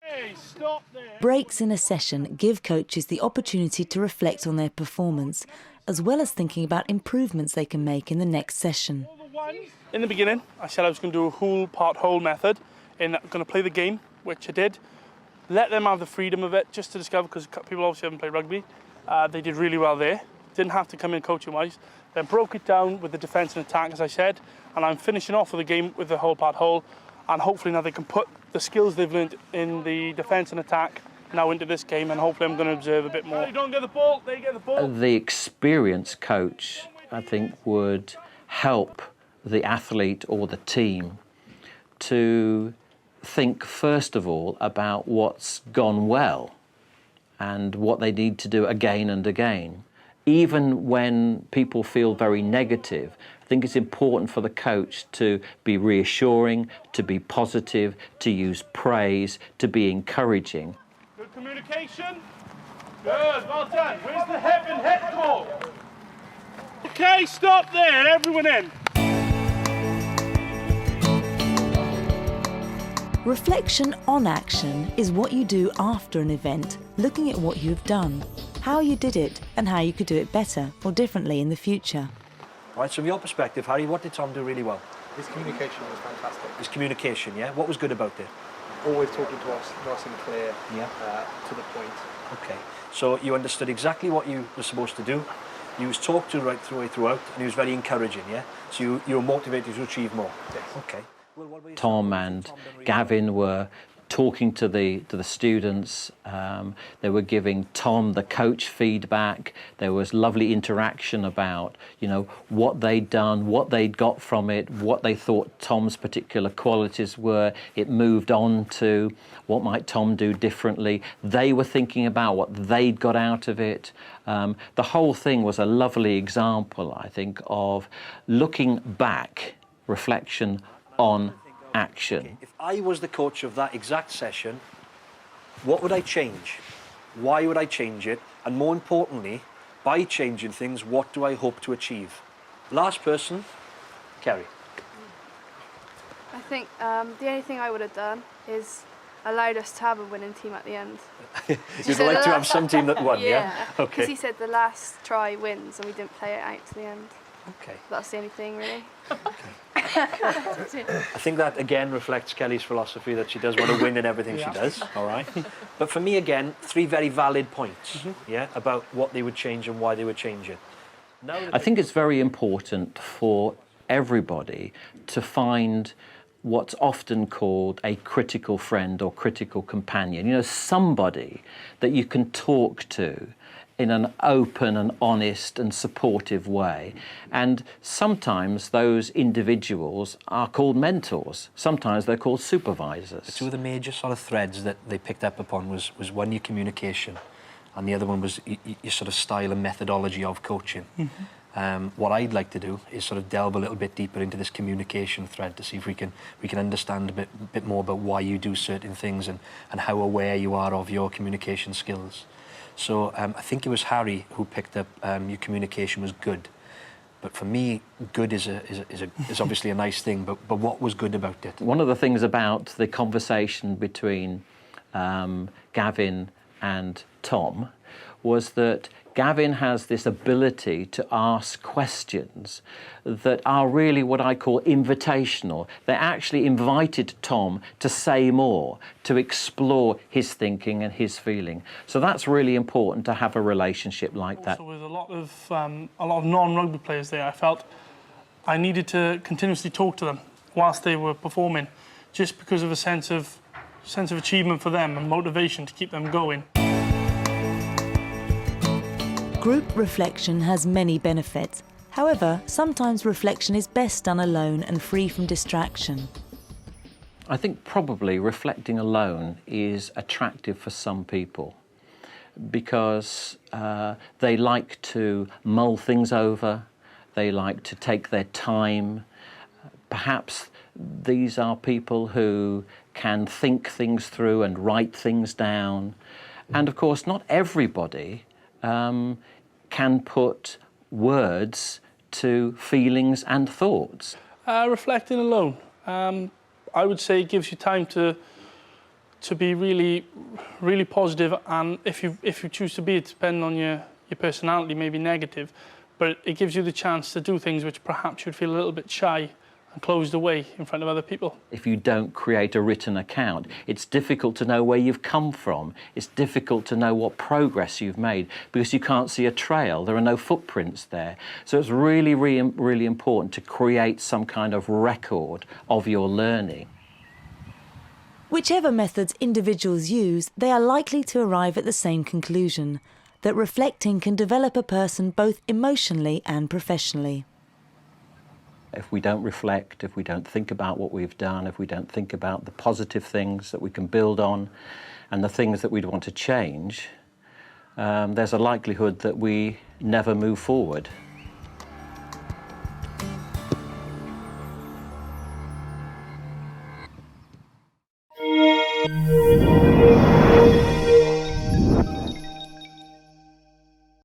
Hey, stop there. Breaks in a session give coaches the opportunity to reflect on their performance, as well as thinking about improvements they can make in the next session. In the beginning, I said I was going to do a whole part whole method, and I'm going to play the game, which I did. Let them have the freedom of it, just to discover, because people obviously haven't played rugby. They did really well there. Didn't have to come in coaching-wise. Then broke it down with the defence and attack, as I said, and I'm finishing off with the game with the whole part whole, and hopefully now they can put the skills they've learned in the defence and attack now into this game, and hopefully I'm going to observe a bit more. You don't get the ball, they get the ball. The experienced coach, I think, would help the athlete or the team to think first of all about what's gone well and what they need to do again and again. Even when people feel very negative, I think it's important for the coach to be reassuring, to be positive, to use praise, to be encouraging. Good communication. Good, well done. Where's the head and head call? Okay, stop there, everyone in. Reflection on action is what you do after an event, looking at what you've done, how you did it, and how you could do it better or differently in the future. Right, so from your perspective, Harry, what did Tom do really well? His communication was fantastic. His communication, yeah? What was good about it? Always talking to us, nice and clear, Yeah. to the point. Okay, so you understood exactly what you were supposed to do. You was talked to right throughout, and he was very encouraging, yeah? So you were motivated to achieve more? Yes. Okay. Tom and Gavin were talking to the students. They were giving Tom, the coach, feedback. There was lovely interaction about, you know, what they'd done, what they'd got from it, what they thought Tom's particular qualities were. It moved on to what might Tom do differently. They were thinking about what they'd got out of it. The whole thing was a lovely example, I think, of looking back, reflection on action. Okay. If I was the coach of that exact session, what would I change? Why would I change it? And more importantly, by changing things, what do I hope to achieve? Last person, Kerry. I think the only thing I would have done is allowed us to have a winning team at the end. You'd like to have some team that won, yeah? Okay. Because he said the last try wins and we didn't play it out to the end. Okay. That's the only thing, really. I think that, again, reflects Kelly's philosophy that she does want to win in everything she does, all right? But for me, again, three very valid points, yeah, about what they would change and why they would change it. I think it's very important for everybody to find what's often called a critical friend or critical companion. You know, somebody that you can talk to in an open and honest and supportive way. And sometimes those individuals are called mentors. Sometimes they're called supervisors. Two of the major sort of threads that they picked up upon was one, your communication, and the other one was your sort of style and methodology of coaching. What I'd like to do is sort of delve a little bit deeper into this communication thread to see if we can understand a bit more about why you do certain things and how aware you are of your communication skills. So I think it was Harry who picked up your communication was good. But for me, good is obviously a nice thing, but what was good about it? One of the things about the conversation between Gavin and Tom was that Gavin has this ability to ask questions that are really what I call invitational. They actually invited Tom to say more, to explore his thinking and his feeling. So that's really important to have a relationship like that. Also, with a lot of non-rugby players there, I felt I needed to continuously talk to them whilst they were performing, just because of a sense of achievement for them and motivation to keep them going. Group reflection has many benefits. However, sometimes reflection is best done alone and free from distraction. I think probably reflecting alone is attractive for some people because they like to mull things over, they like to take their time. Perhaps these are people who can think things through and write things down. And of course, not everybody can put words to feelings and thoughts. Reflecting alone. I would say it gives you time to to be really, really positive, and if you choose to be it, depending on your personality, maybe negative, but it gives you the chance to do things which perhaps you'd feel a little bit shy and closed away in front of other people. If you don't create a written account, it's difficult to know where you've come from. It's difficult to know what progress you've made because you can't see a trail. There are no footprints there. So it's really, really, really important to create some kind of record of your learning. Whichever methods individuals use, they are likely to arrive at the same conclusion, that reflecting can develop a person both emotionally and professionally. If we don't reflect, if we don't think about what we've done, if we don't think about the positive things that we can build on and the things that we'd want to change, there's a likelihood that we never move forward.